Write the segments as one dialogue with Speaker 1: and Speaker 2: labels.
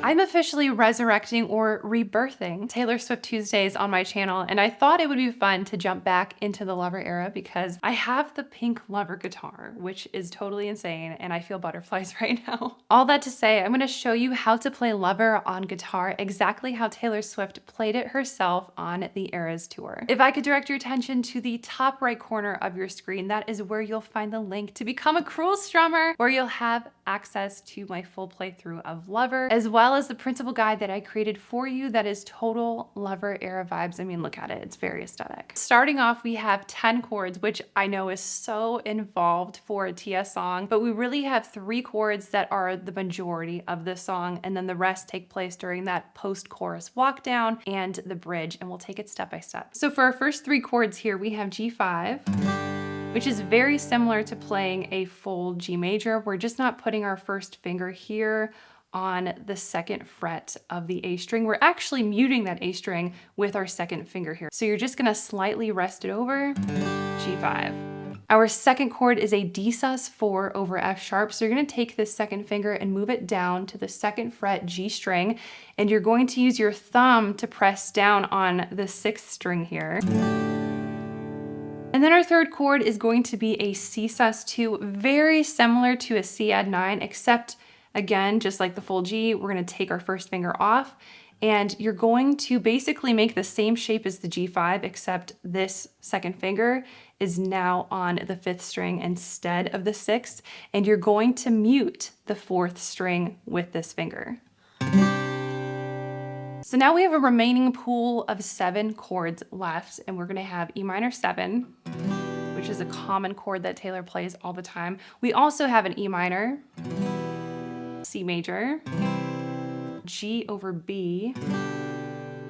Speaker 1: I'm officially resurrecting or rebirthing Taylor Swift Tuesdays on my channel, and I thought it would be fun to jump back into the Lover era because I have the pink Lover guitar, which is totally insane, and I feel butterflies right now. All that to say, I'm gonna show you how to play Lover on guitar, exactly how Taylor Swift played it herself on the Eras tour. If I could direct your attention to the top right corner of your screen, that is where you'll find the link to become a Cruel Strummer, where you'll have access to my full playthrough of Lover, as well as the printable guide that I created for you that is total Lover era vibes. I mean, look at it, it's very aesthetic. Starting off, we have 10 chords, which I know is so involved for a TS song, but we really have 3 chords that are the majority of the song, and then the rest take place during that post-chorus walk down and the bridge, and we'll take it step by step. So for our first 3 chords here, we have G5, which is very similar to playing a full G major. We're just not putting our first finger here on the 2nd fret of the A string. We're actually muting that A string with our 2nd finger here. So you're just gonna slightly rest it over, G5. Our 2nd chord is a D sus4 over F sharp. So you're gonna take this 2nd finger and move it down to the 2nd fret G string, and you're going to use your thumb to press down on the 6th string here. And then our 3rd chord is going to be a C sus2, very similar to a C add 9, except again, just like the full G, we're gonna take our first finger off, and you're going to basically make the same shape as the G5, except this 2nd finger is now on the 5th string instead of the 6th, and you're going to mute the 4th string with this finger. So now we have a remaining pool of 7 chords left, and we're gonna have E minor 7, which is a common chord that Taylor plays all the time. We also have an E minor, C major, G over B,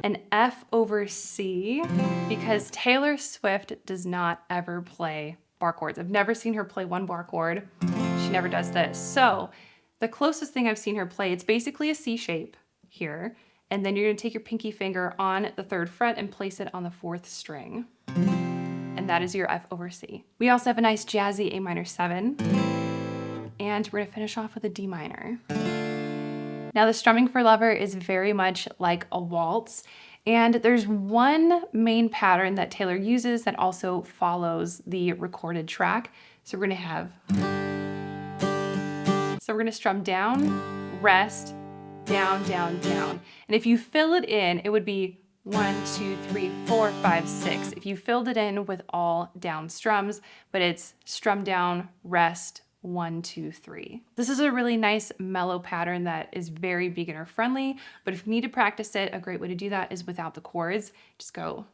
Speaker 1: an F over C, because Taylor Swift does not ever play bar chords. I've never seen her play one bar chord. She never does this. So the closest thing I've seen her play, it's basically a C shape here. And then you're gonna take your pinky finger on the 3rd fret and place it on the 4th string. And that is your F over C. We also have a nice jazzy A minor 7. And we're gonna finish off with a D minor. Now the strumming for Lover is very much like a waltz. And there's one main pattern that Taylor uses that also follows the recorded track. So we're gonna strum down, rest, down, down, down. And if you fill it in, it would be 1, 2, 3, 4, 5, 6. If you filled it in with all down strums, but it's strum down, rest, 1, 2, 3. This is a really nice mellow pattern that is very beginner friendly, but if you need to practice it, a great way to do that is without the chords. Just go.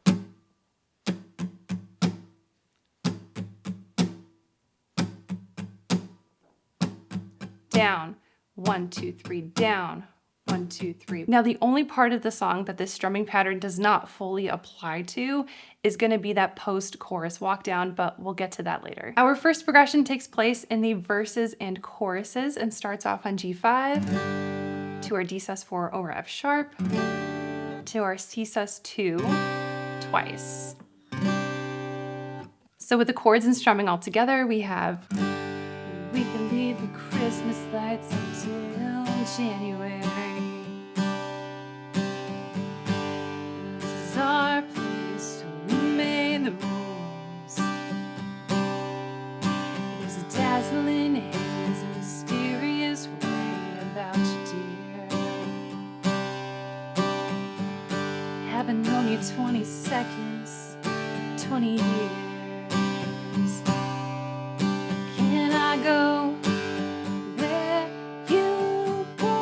Speaker 1: Down, 1, 2, 3, down, 1, 2, 3. Now the only part of the song that this strumming pattern does not fully apply to is gonna be that post-chorus walk down, but we'll get to that later. Our first progression takes place in the verses and choruses and starts off on G5, to our D sus4 over F sharp, to our C sus2 twice. So with the chords and strumming all together, we have, we can leave the Christmas lights until January. This is our place, so we made the rules. There's a dazzling haze, a mysterious way about you, dear. Haven't known you 20 seconds, 20 years. Can I go where you go?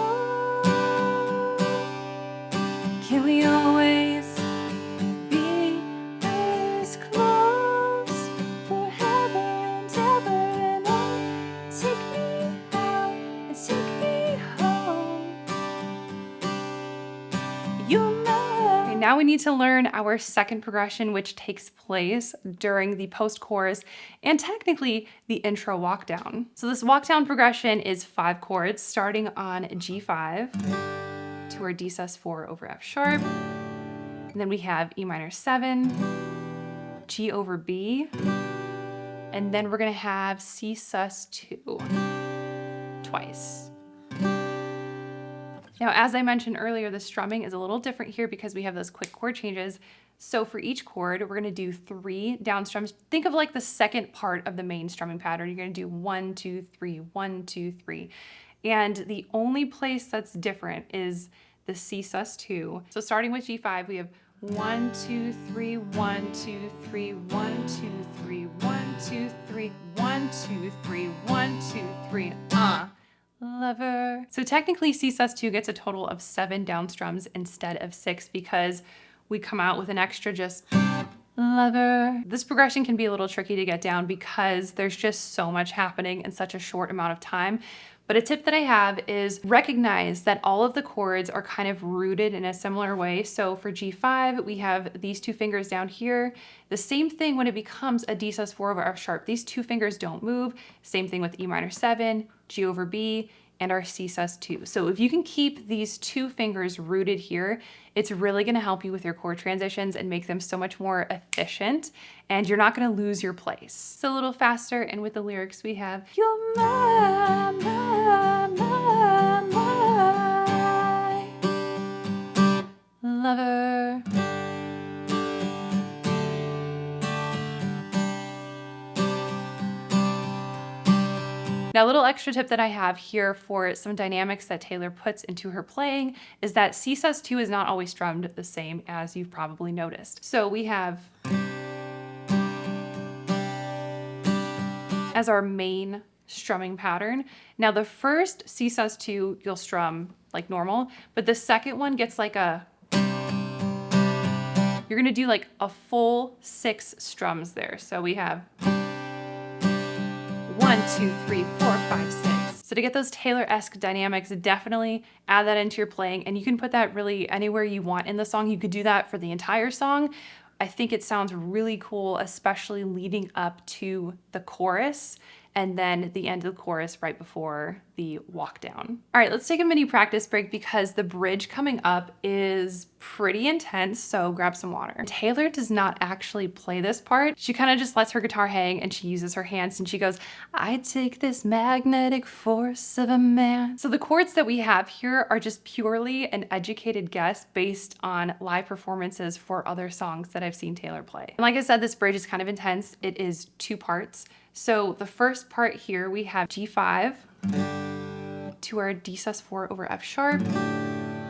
Speaker 1: Can we always be this close forever and ever and on? Take me out and take me home. You're mine. Okay, now we need to learn our second progression, which takes place during the post-chorus and technically the intro walkdown. So this walkdown progression is 5 chords starting on G5 to our D sus4 over F sharp. And then we have E minor 7, G over B, and then we're gonna have C sus2 twice. Now, as I mentioned earlier, the strumming is a little different here because we have those quick chord changes. So for each chord, we're gonna do 3 down strums. Think of like the second part of the main strumming pattern. You're gonna do 1, 2, 3, 1, 2, 3. And the only place that's different is the C sus2. So starting with G5, we have 1, 2, 3, 1, 2, 3, 1, 2, 3, 1, 2, 3, 1, 2, 3, 1, 2, 3, lover. So technically C sus2 gets a total of 7 down strums instead of 6 because we come out with an extra just lover. This progression can be a little tricky to get down because there's just so much happening in such a short amount of time. But a tip that I have is recognize that all of the chords are kind of rooted in a similar way. So for G5, we have these 2 fingers down here. The same thing when it becomes a D sus4 over F sharp. These 2 fingers don't move. Same thing with E minor 7, G over B, and our C sus2. So if you can keep these 2 fingers rooted here, it's really gonna help you with your chord transitions and make them so much more efficient, and you're not gonna lose your place. So a little faster, and with the lyrics we have, you're my lover. Now, a little extra tip that I have here for some dynamics that Taylor puts into her playing is that C sus2 is not always strummed the same, as you've probably noticed. So we have as our main strumming pattern. Now the first C sus2 you'll strum like normal, but the second one gets like a, you're gonna do like a full 6 strums there. So we have 1, 2, 3, 4, 5, 6. So to get those Taylor-esque dynamics, definitely add that into your playing, and you can put that really anywhere you want in the song. You could do that for the entire song. I think it sounds really cool, especially leading up to the chorus and then the end of the chorus right before the Walkdown. All right, let's take a mini practice break because the bridge coming up is pretty intense, so grab some water. Taylor does not actually play this part. She kind of just lets her guitar hang and she uses her hands and she goes, I take this magnetic force of a man. So the chords that we have here are just purely an educated guess based on live performances for other songs that I've seen Taylor play. And like I said, this bridge is kind of intense. It is 2 parts. So the first part here, we have G5 to our D sus4 over F sharp.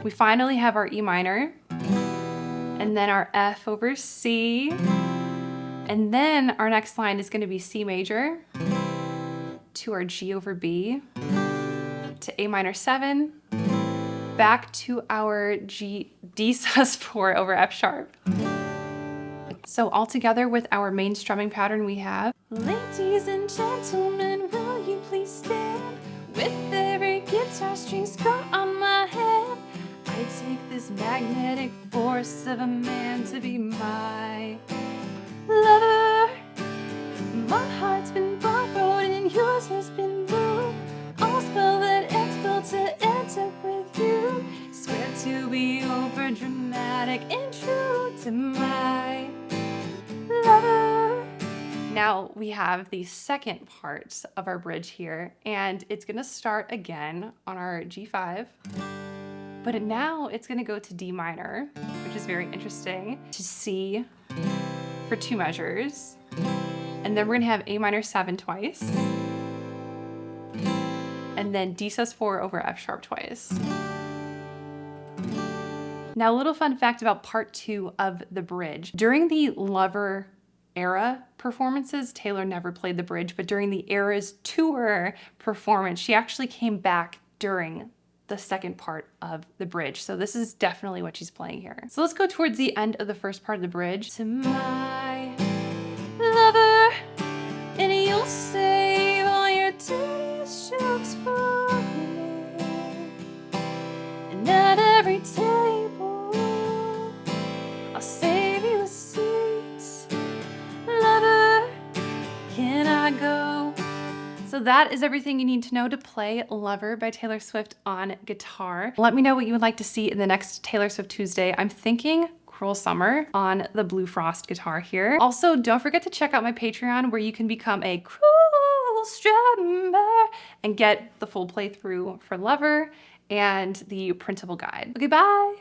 Speaker 1: We finally have our E minor, and then our F over C. And then our next line is gonna be C major to our G over B, to A minor 7, back to our D sus4 over F sharp. So all together with our main strumming pattern we have, ladies and gentlemen, will you please stand? With every guitar string scar on my head, I take this magnetic force of a man to be my lover. My heart's been borrowed and yours has been moved. All spell that expel to end up with you. Swear to be over dramatic and true to my lover. Now we have the second part of our bridge here, and it's gonna start again on our G5, but now it's gonna go to D minor, which is very interesting, to C for 2 measures, and then we're gonna have A minor 7 twice, and then D sus4 over F sharp twice. Now, a little fun fact about part 2 of the bridge. During the Lover era performances, Taylor never played the bridge, but during the Eras tour performance, she actually came back during the second part of the bridge. So this is definitely what she's playing here. So let's go towards the end of the first part of the bridge. To my lover, and you'll save all your dirtiest jokes for me. And at every table, I'll save you a seat. Lover, can I go? So that is everything you need to know to play Lover by Taylor Swift on guitar. Let me know what you would like to see in the next Taylor Swift Tuesday. I'm thinking Cruel Summer on the Blue Frost guitar here. Also, don't forget to check out my Patreon where you can become a Cruel Strummer and get the full playthrough for Lover and the printable guide. Okay, bye.